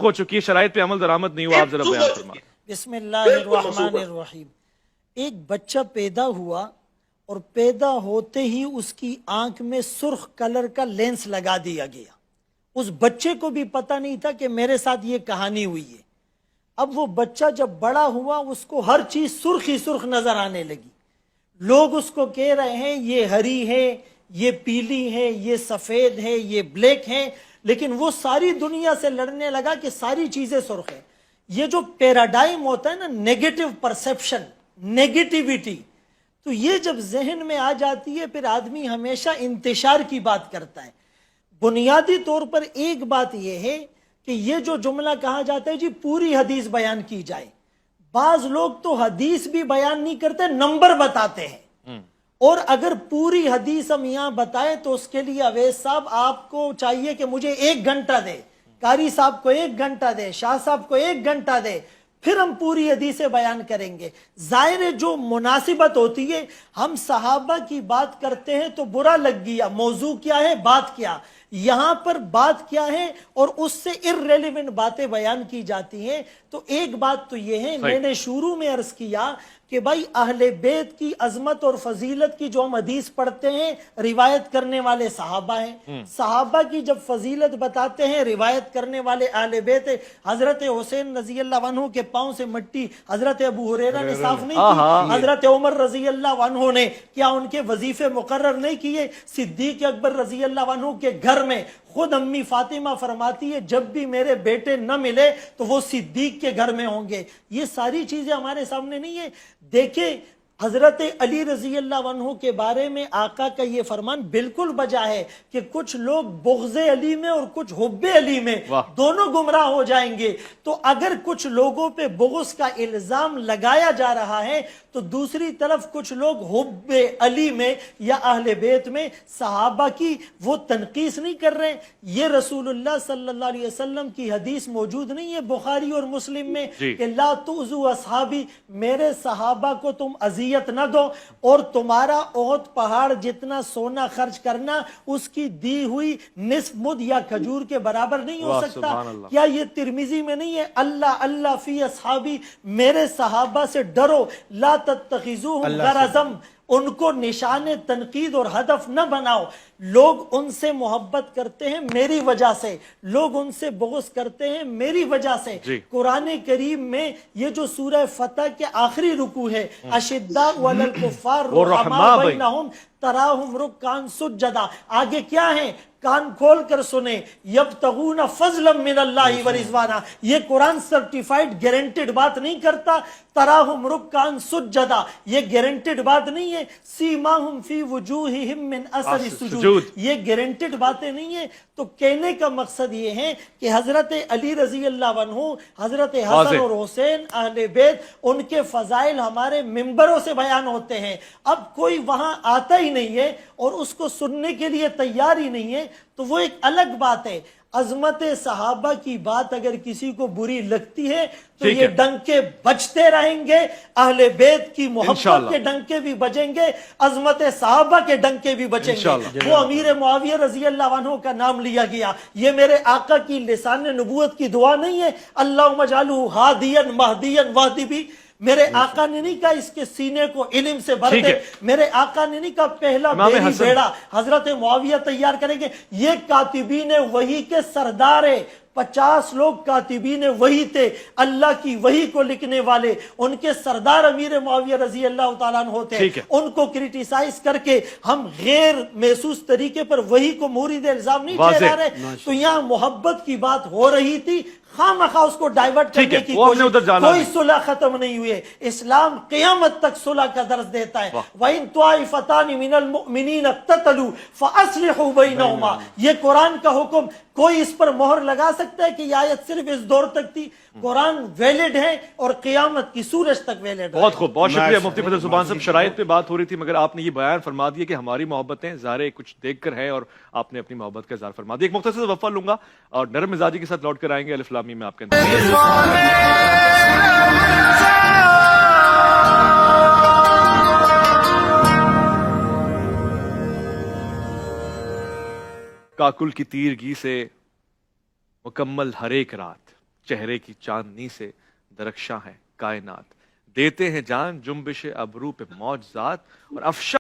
हो चुकी है, शराइत पे अमल दरामद नहीं हुआ, आप जरा बयान फरमाएं। बिस्मिल्लाहिर्रहमानिर्रहीम। एक बच्चा पैदा हुआ और पैदा होते ही उसकी आंख में सुर्ख कलर का लेंस लगा दिया गया। उस बच्चे को भी पता नहीं था कि मेरे साथ ये कहानी हुई है। अब वो बच्चा जब बड़ा हुआ उसको हर चीज सुर्ख ही सुर्ख नजर आने लगी। लोग उसको कह रहे हैं ये हरी है, ये पीली है, ये सफेद है, ये ब्लैक है, लेकिन वो सारी दुनिया से लड़ने लगा कि सारी चीजें सुर्ख है। ये जो पैराडाइम होता है ना, नेगेटिव परसेप्शन, नेगेटिविटी, तो ये जब जहन में आ जाती है फिर आदमी हमेशा इंतशार की बात करता है। बुनियादी तौर पर एक बात यह है कि ये जो जुमला कहा जाता है जी पूरी हदीस बयान की जाए, बाज लोग तो हदीस भी बयान नहीं करते, नंबर बताते हैं। और अगर पूरी हदीस हम यहां बताएं तो उसके लिए अवैस साहब आपको चाहिए कि मुझे 1 घंटा दे, कारी साहब को 1 घंटा दे, शाह साहब को 1 घंटा दे, फिर हम पूरी हदीसें बयान करेंगे। जाहिर है जो मुनासिबत होती है, हम सहाबा की बात करते हैं तो बुरा लग गया, मौजू क्या है, बात क्या, यहां पर बात क्या है और उससे इर्रेलेवेंट बातें बयान की जाती हैं। तो एक बात तो यह है, मैंने शुरू में अर्ज किया कि भाई अहले बैत की अजमत और फजीलत की जो हम हदीस पढ़ते हैं, रिवायत करने वाले सहाबा हैं। सहाबा की जब फजीलत बताते हैं, रिवायत करने वाले अहले बैत है। हजरत हुसैन रजी अल्लाह अन्हु के पांव से मिट्टी हजरत अबू हुरैरा ने साफ नहीं की, हजरत उमर रजी अल्लाह अन्हु ने क्या उनके वजीफे मुकर्रर नहीं किए? सिद्दीक अकबर रजी अल्लाह अन्हु के घर में खुद अम्मी फातिमा फरमाती है जब भी मेरे बेटे न मिले तो वो सिद्दीक के घर में होंगे। ये सारी चीजें हमारे सामने नहीं है। देखिए हजरत अली रजी अल्लाह अन्हु के बारे में आका का ये फरमान बिल्कुल बजा है कि कुछ लोग बुग़्ज़े अली में और कुछ हुब्बे अली में दोनों गुमराह हो जाएंगे। तो अगर कुछ लोगों पे बुग़्ज़ का इल्जाम लगाया जा रहा है तो दूसरी तरफ कुछ लोग हुब्बे अली में या अहले बैत में सहाबा की वो तनकीस नहीं कर रहे। ये रसूलुल्लाह सल्लल्लाहु अलैहि वसल्लम की हदीस मौजूद नहीं है बुखारी और मुस्लिम में कि ला तुज़ू असहाबी, मेरे सहाबा को तुम अज़ियत न दो, और तुम्हारा ओहद पहाड़ जितना सोना खर्च करना उसकी दी हुई निस्फ मुद या खजूर के बराबर नहीं हो सकता। क्या ये तिरमिजी में नहीं है? अल्लाह अल्लाह फी असहाबी, मेरे सहाबा से डरो, ला तत्तखिज़ूहुम गरज़म, उनको निशाने तनकीद और हदफ न बनाओ। लोग उनसे मोहब्बत करते हैं मेरी वजह से, लोग उनसे बुग़्ज़ करते हैं मेरी वजह से। कुरान करीम में ये जो सूरह फतह के आखिरी रुकू है, अशिद्दाउ अलल कुफ़्फ़ार रुहमा बैनहुम तराहुम रुक्कान सुज्जदा, आगे क्या है? कान खोल कर सुने, यब्तगूना फज़लन मिनल्लाहि व रिज़वाना। ये कुरान सर्टिफाइड गारंटेड बात नहीं करता। तराहुम रुक्कान सुज्जदा, ये गारंटेड बात नहीं है। सीमाहुम फी वुजूहिहिम मिन असरि सुजूद, ये गारंटेड बातें नहीं है। तो कहने का मकसद ये है कि हजरत अली रजी अल्लाह अन्हु, हजरत हसन और हुसैन अहले बैत, उनके फजाइल हमारे मिंबरों से बयान होते हैं। अब कोई वहां आता ही नहीं है और उसको सुनने के लिए तैयार ही नहीं है, तो वो एक अलग बात है। अजमत सहाबा की बात अगर किसी को बुरी लगती है तो ये डंके बजते रहेंगे, अहले बैत की मोहब्बत के डंके भी बजेंगे, अजमत सहाबा के डंके भी बजेंगे। वो अमीर मुआविया रजी अल्लाह अन्हु का नाम लिया गया, ये मेरे आका की लिसान नबूवत की दुआ नहीं है, अल्लाहुम्मा जअलहु हादियन महदियन वाहदी भी। मेरे आका ने नहीं कहा इसके सीने को इल्म से भर दे, मेरे आका ने नहीं कहा पहला बेड़ा हजरत मुआविया तैयार करेंगे। ये कातिबीन वही के सरदार है, 50 लोग कातिबीन वही थे, अल्लाह की वही को लिखने वाले, उनके सरदार अमीर मुआविया रजी अल्लाह तआला अन्हु थे। उनको क्रिटिसाइज करके हम गैर महसूस तरीके पर वही को मुरीद इल्जाम नहीं ठहरा रहे। तो यहाँ मोहब्बत की बात हो रही थी, खामखा उसको डाइवर्ट करने की कोशिश, कोई सुलह खत्म नहीं हुई है। इस्लाम क़यामत तक सुलह का दर्स देता है। वइन त्वाइफतानि मिनल मुमिनीन इक़्ततलू फ़अस्लिहू बैनहुमा, ये कुरान का हुक्म। कोई इस पर मोहर लगा सकता है कि ये आयत सिर्फ इस दौर तक थी? कुरान वैलिड है और क़यामत की सूरज तक वैलिड है। बहुत खूब, बहुत शुक्रिया मुफ्ती फजल सुभान साहब। शराइत पे बात हो रही थी मगर आपने ये बयान फरमा दिया कि हमारी मोहब्बतें ज़ाहिर कुछ देख कर है और आपने अपनी मोहब्बत का इज़हार फरमा दिया। एक मुख्तसर वफ़ा लूंगा और नरम मिजाजी के साथ लौट कर आएंगे। अलिफ लाम मीम में आपके काकुल की तीरगी से मुकम्मल हर एक रात, چہرے کی چاندنی سے درخشاں ہے کائنات، دیتے ہیں جان جنبش ابرو پہ معجزات اور افشاں